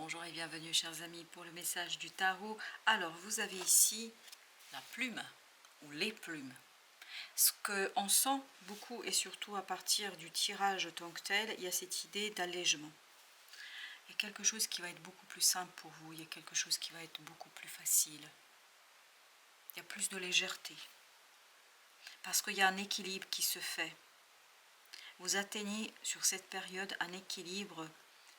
Bonjour et bienvenue chers amis pour le message du tarot. Alors vous avez ici la plume ou les plumes. Ce qu'on sent beaucoup et surtout à partir du tirage tant que tel, il y a cette idée d'allègement. Il y a quelque chose qui va être beaucoup plus simple pour vous, il y a quelque chose qui va être beaucoup plus facile. Il y a plus de légèreté. Parce qu'il y a un équilibre qui se fait. Vous atteignez sur cette période un équilibre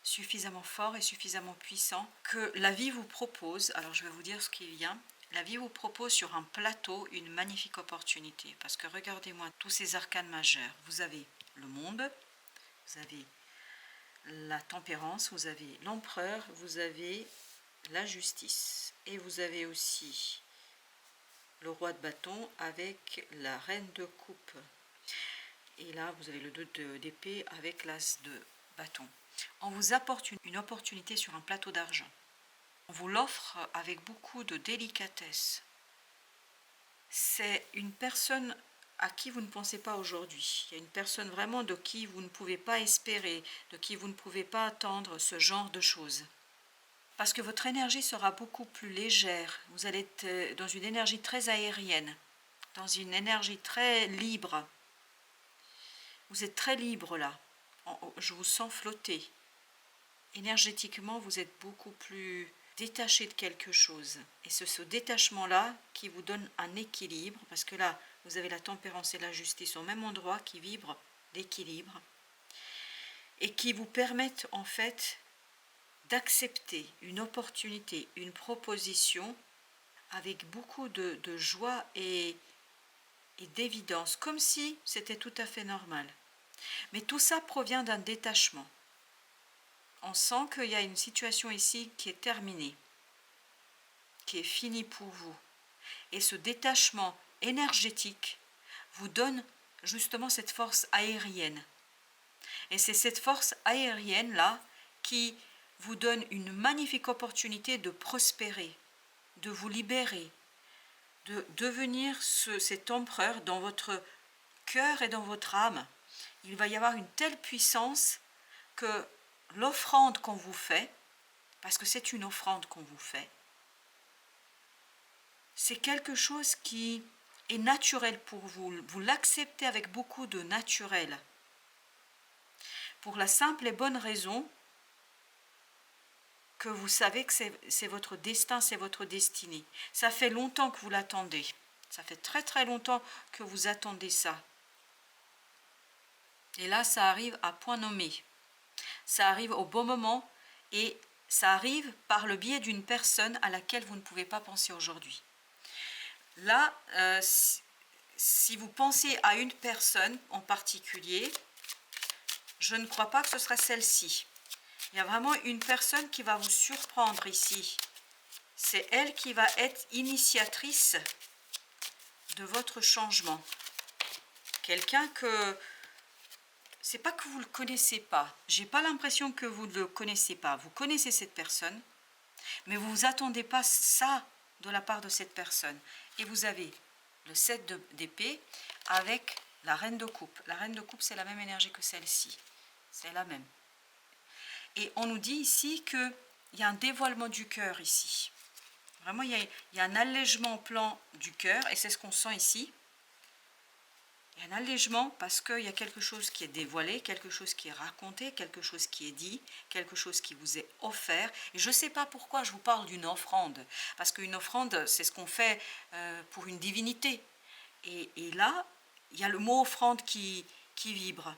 suffisamment fort et suffisamment puissant que la vie vous propose, alors je vais vous dire ce qui vient, la vie vous propose sur un plateau une magnifique opportunité. Parce que regardez-moi tous ces arcanes majeurs. Vous avez le monde, vous avez la tempérance, vous avez l'empereur, vous avez la justice. Et vous avez aussi le roi de bâton avec la reine de coupe. Et là, vous avez le 2 d'épée avec l'as de bâton. On vous apporte une opportunité sur un plateau d'argent. On vous l'offre avec beaucoup de délicatesse. C'est une personne à qui vous ne pensez pas aujourd'hui. Il y a une personne vraiment de qui vous ne pouvez pas espérer, de qui vous ne pouvez pas attendre ce genre de choses. Parce que votre énergie sera beaucoup plus légère. Vous allez être dans une énergie très aérienne, dans une énergie très libre. Vous êtes très libre là. Je vous sens flotter. Énergétiquement, vous êtes beaucoup plus détaché de quelque chose. Et c'est ce détachement-là qui vous donne un équilibre, parce que là, vous avez la tempérance et la justice au même endroit qui vibrent l'équilibre, et qui vous permettent en fait d'accepter une opportunité, une proposition, avec beaucoup de joie et d'évidence, comme si c'était tout à fait normal. Mais tout ça provient d'un détachement. On sent qu'il y a une situation ici qui est terminée, qui est finie pour vous. Et ce détachement énergétique vous donne justement cette force aérienne. Et c'est cette force aérienne-là qui vous donne une magnifique opportunité de prospérer, de vous libérer, de devenir cet empereur dans votre cœur et dans votre âme. Il va y avoir une telle puissance que l'offrande qu'on vous fait, parce que c'est une offrande qu'on vous fait, c'est quelque chose qui est naturel pour vous. Vous l'acceptez avec beaucoup de naturel. Pour la simple et bonne raison que vous savez que c'est votre destin, c'est votre destinée. Ça fait longtemps que vous l'attendez. Ça fait très très longtemps que vous attendez ça. Et là, ça arrive à point nommé. Ça arrive au bon moment et ça arrive par le biais d'une personne à laquelle vous ne pouvez pas penser aujourd'hui. Là, si vous pensez à une personne en particulier, je ne crois pas que ce sera celle-ci. Il y a vraiment une personne qui va vous surprendre ici. C'est elle qui va être initiatrice de votre changement. Quelqu'un que... C'est pas que vous ne le connaissez pas. J'ai pas l'impression que vous ne le connaissez pas. Vous connaissez cette personne, mais vous ne vous attendez pas ça de la part de cette personne. Et vous avez le 7 d'épée avec la reine de coupe. La reine de coupe, c'est la même énergie que celle-ci. C'est la même. Et on nous dit ici qu'il y a un dévoilement du cœur ici. Vraiment, il y a un allègement au plan du cœur, et c'est ce qu'on sent ici. Il y a un allègement parce qu'il y a quelque chose qui est dévoilé, quelque chose qui est raconté, quelque chose qui est dit, quelque chose qui vous est offert. Et je ne sais pas pourquoi je vous parle d'une offrande. Parce qu'une offrande, c'est ce qu'on fait pour une divinité. Et là, il y a le mot offrande qui vibre.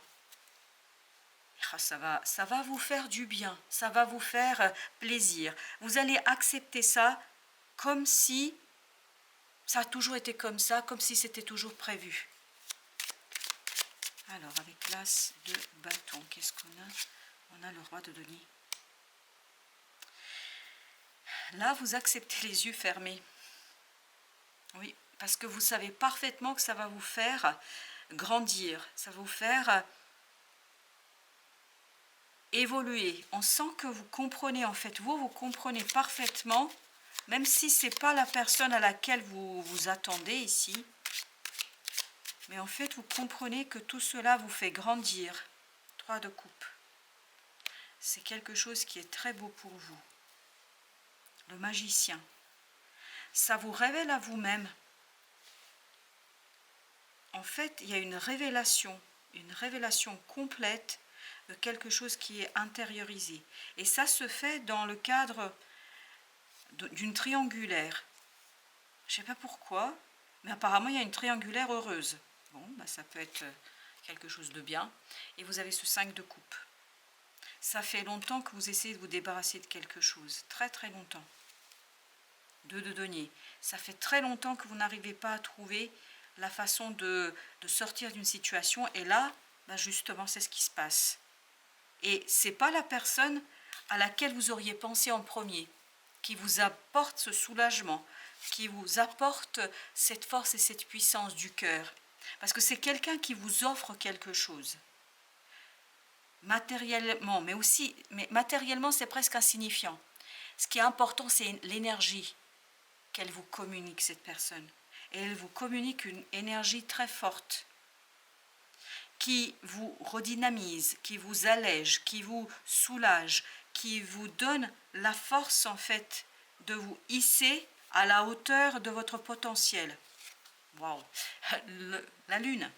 Ça va vous faire du bien, ça va vous faire plaisir. Vous allez accepter ça comme si ça a toujours été comme ça, comme si c'était toujours prévu. Alors, avec l'as de bâton, qu'est-ce qu'on a? On a le roi de denier. Là, vous acceptez les yeux fermés. Oui, parce que vous savez parfaitement que ça va vous faire grandir, ça va vous faire évoluer. On sent que vous comprenez, en fait, vous comprenez parfaitement, même si ce n'est pas la personne à laquelle vous vous attendez ici. Mais en fait, vous comprenez que tout cela vous fait grandir. 3 de coupe. C'est quelque chose qui est très beau pour vous. le magicien. Ça vous révèle à vous-même. En fait, il y a une révélation complète de quelque chose qui est intériorisé. Et ça se fait dans le cadre d'une triangulaire. Je ne sais pas pourquoi, mais apparemment il y a une triangulaire heureuse. Bon, bah, ça peut être quelque chose de bien. Et vous avez ce 5 de coupe. Ça fait longtemps que vous essayez de vous débarrasser de quelque chose. Très très longtemps. 2 de denier. Ça fait très longtemps que vous n'arrivez pas à trouver la façon de sortir d'une situation. Et là, bah justement, c'est ce qui se passe. Et ce n'est pas la personne à laquelle vous auriez pensé en premier, qui vous apporte ce soulagement, qui vous apporte cette force et cette puissance du cœur. Parce que c'est quelqu'un qui vous offre quelque chose. Matériellement, mais matériellement, c'est presque insignifiant. Ce qui est important, c'est l'énergie qu'elle vous communique, cette personne. Et elle vous communique une énergie très forte, qui vous redynamise, qui vous allège, qui vous soulage, qui vous donne la force en fait de vous hisser à la hauteur de votre potentiel. Waouh, la lune.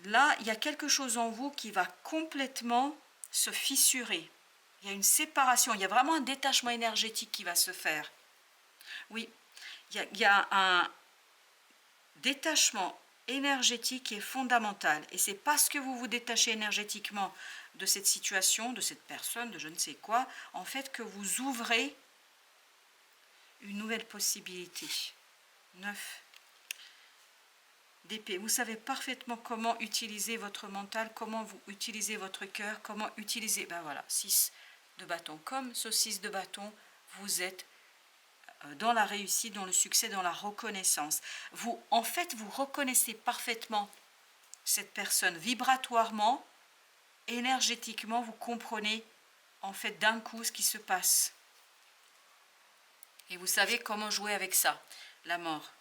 Là, il y a quelque chose en vous qui va complètement se fissurer. Il y a une séparation, il y a vraiment un détachement énergétique qui va se faire. Oui, il y a un détachement énergétique qui est fondamental. Et c'est parce que vous vous détachez énergétiquement de cette situation, de cette personne, de je ne sais quoi, en fait que vous ouvrez une nouvelle possibilité. 9 d'épée. Vous savez parfaitement comment utiliser votre mental, comment vous utilisez votre cœur, comment utiliser, ben voilà, 6 de bâton. Comme ce 6 de bâton, vous êtes dans la réussite, dans le succès, dans la reconnaissance. Vous, en fait, vous reconnaissez parfaitement cette personne vibratoirement, énergétiquement, vous comprenez en fait d'un coup ce qui se passe. Et vous savez comment jouer avec ça, la mort.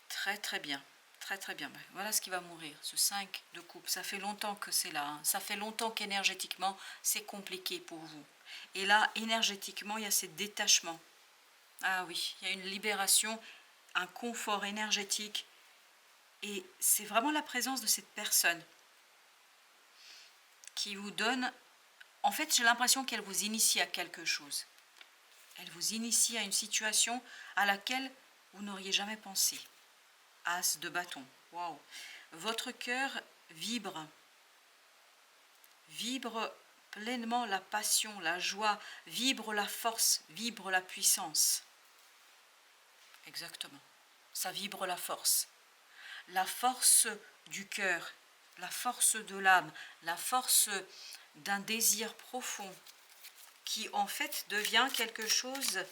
Très très bien, très très bien. Voilà ce qui va mourir, ce 5 de coupe. Ça fait longtemps que c'est là, hein. Ça fait longtemps qu'énergétiquement, c'est compliqué pour vous. Et là, énergétiquement, il y a ce détachement. Ah oui, il y a une libération, un confort énergétique. Et c'est vraiment la présence de cette personne qui vous donne... En fait, j'ai l'impression qu'elle vous initie à quelque chose. Elle vous initie à une situation à laquelle vous n'auriez jamais pensé. As de bâton. Waouh. Votre cœur vibre pleinement la passion, la joie, vibre la force, vibre la puissance. Exactement. Ça vibre la force du cœur, la force de l'âme, la force d'un désir profond qui en fait devient quelque chose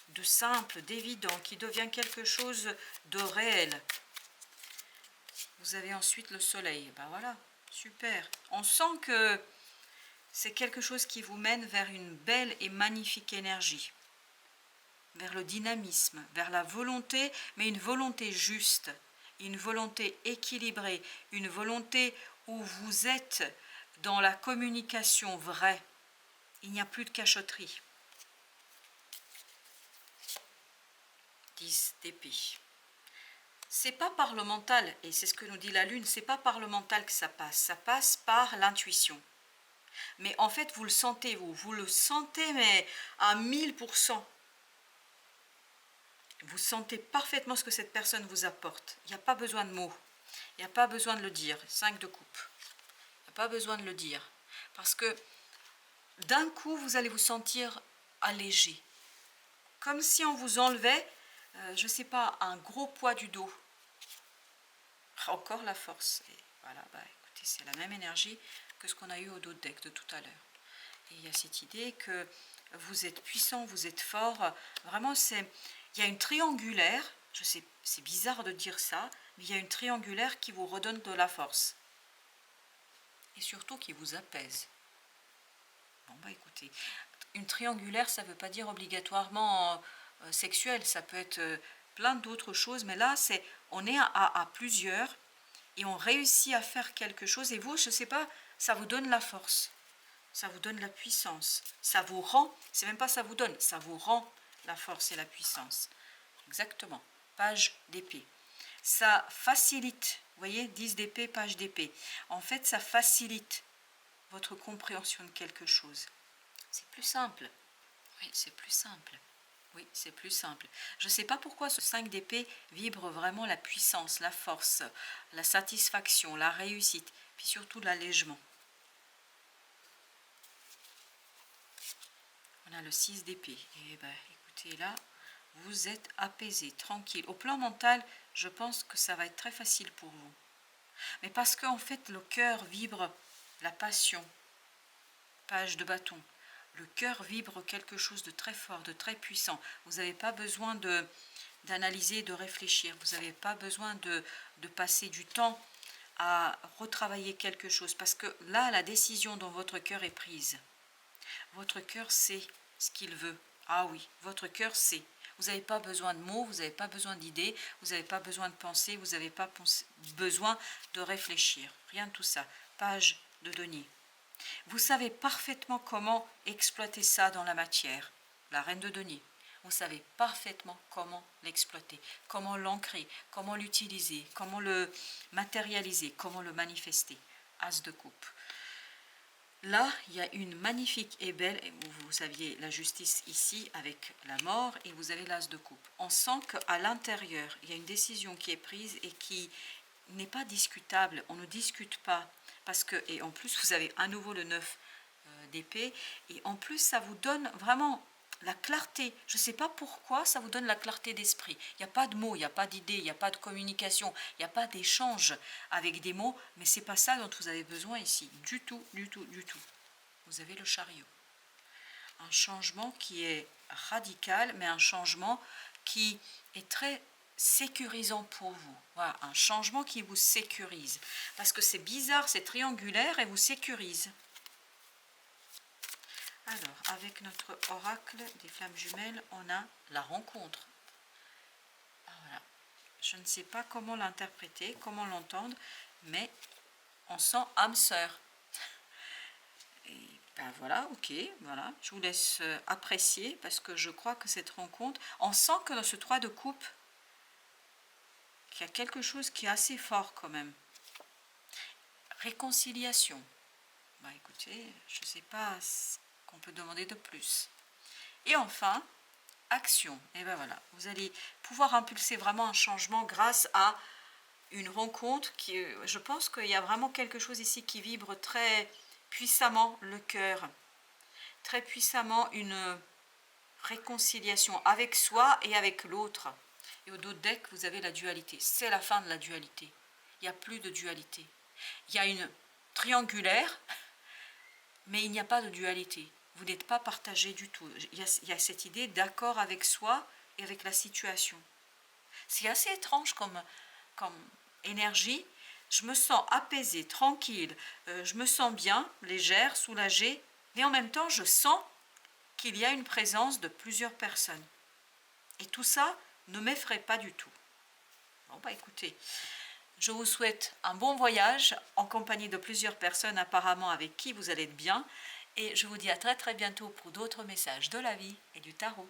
de simple, d'évident, qui devient quelque chose de réel. Vous avez ensuite le soleil. Ben voilà, super. On sent que c'est quelque chose qui vous mène vers une belle et magnifique énergie, vers le dynamisme, vers la volonté, mais une volonté juste, une volonté équilibrée, une volonté où vous êtes dans la communication vraie. Il n'y a plus de cachotterie. 10 d'épée. C'est pas par le mental, et c'est ce que nous dit la lune, c'est pas par le mental que ça passe par l'intuition. Mais en fait, vous le sentez, vous le sentez, mais à 1000%. Vous sentez parfaitement ce que cette personne vous apporte. Il n'y a pas besoin de mots, il n'y a pas besoin de le dire. 5 de coupe. Il n'y a pas besoin de le dire. Parce que d'un coup, vous allez vous sentir allégé. Comme si on vous enlevait, je ne sais pas, un gros poids du dos. Encore la force. Et voilà, bah, écoutez, c'est la même énergie que ce qu'on a eu au dos de deck de tout à l'heure. Et il y a cette idée que vous êtes puissant, vous êtes fort. Vraiment, il y a une triangulaire, je sais, c'est bizarre de dire ça, mais il y a une triangulaire qui vous redonne de la force. Et surtout qui vous apaise. Bon, bah écoutez, une triangulaire, ça ne veut pas dire obligatoirement sexuel, ça peut être plein d'autres choses, mais là, on est à plusieurs et on réussit à faire quelque chose. Et vous, je ne sais pas, ça vous donne la force. Ça vous donne la puissance. Ça vous rend, c'est même pas ça vous donne, ça vous rend la force et la puissance. Exactement. Page d'épée. Ça facilite, vous voyez, 10 d'épée, page d'épée. En fait, ça facilite votre compréhension de quelque chose. C'est plus simple. Oui, c'est plus simple. Oui, c'est plus simple. Je ne sais pas pourquoi ce 5 d'épée vibre vraiment la puissance, la force, la satisfaction, la réussite, puis surtout l'allègement. On a le 6 d'épée. Et ben, écoutez, là, vous êtes apaisé, tranquille. Au plan mental, je pense que ça va être très facile pour vous. Mais parce qu'en fait, le cœur vibre la passion. Page de bâton. Le cœur vibre quelque chose de très fort, de très puissant. Vous n'avez pas besoin d'analyser, de réfléchir. Vous n'avez pas besoin de passer du temps à retravailler quelque chose. Parce que là, la décision dans votre cœur est prise. Votre cœur sait ce qu'il veut. Ah oui, votre cœur sait. Vous n'avez pas besoin de mots, vous n'avez pas besoin d'idées, vous n'avez pas besoin de penser, vous n'avez pas besoin de réfléchir. Rien de tout ça. Page de denier. Vous savez parfaitement comment exploiter ça dans la matière. La reine de denier. Vous savez parfaitement comment l'exploiter, comment l'ancrer, comment l'utiliser, comment le matérialiser, comment le manifester. As de coupe. Là, il y a une magnifique et belle, vous aviez la justice ici avec la mort et vous avez l'as de coupe. On sent qu'à l'intérieur, il y a une décision qui est prise et qui n'est pas discutable. On ne discute pas parce que, et en plus, vous avez à nouveau le 9 d'épée et en plus, ça vous donne vraiment la clarté. Je ne sais pas pourquoi ça vous donne la clarté d'esprit. Il n'y a pas de mots, il n'y a pas d'idées, il n'y a pas de communication, il n'y a pas d'échange avec des mots, mais ce n'est pas ça dont vous avez besoin ici. Du tout, du tout, du tout. Vous avez le chariot. Un changement qui est radical, mais un changement qui est très sécurisant pour vous. Voilà, un changement qui vous sécurise. Parce que c'est bizarre, c'est triangulaire et vous sécurise. Alors, avec notre oracle des flammes jumelles, on a la rencontre. Ah, voilà. Je ne sais pas comment l'interpréter, comment l'entendre, mais on sent âme sœur. Et ben voilà, ok, voilà. Je vous laisse apprécier parce que je crois que cette rencontre, on sent que dans ce 3 de coupe, qu'il y a quelque chose qui est assez fort quand même. Réconciliation. Bah écoutez, je ne sais pas qu'on peut demander de plus. Et enfin, action. Et ben voilà, vous allez pouvoir impulser vraiment un changement grâce à une rencontre qui, je pense qu'il y a vraiment quelque chose ici qui vibre très puissamment le cœur, très puissamment une réconciliation avec soi et avec l'autre. Et au dos deck, vous avez la dualité. C'est la fin de la dualité. Il n'y a plus de dualité. Il y a une triangulaire, mais il n'y a pas de dualité. Vous n'êtes pas partagé du tout. Il y a cette idée d'accord avec soi et avec la situation. C'est assez étrange comme énergie. Je me sens apaisée, tranquille, je me sens bien, légère, soulagée, mais en même temps, je sens qu'il y a une présence de plusieurs personnes. Et tout ça ne m'effraie pas du tout. Bon, bah écoutez, je vous souhaite un bon voyage en compagnie de plusieurs personnes apparemment avec qui vous allez être bien. Et je vous dis à très très bientôt pour d'autres messages de la vie et du tarot.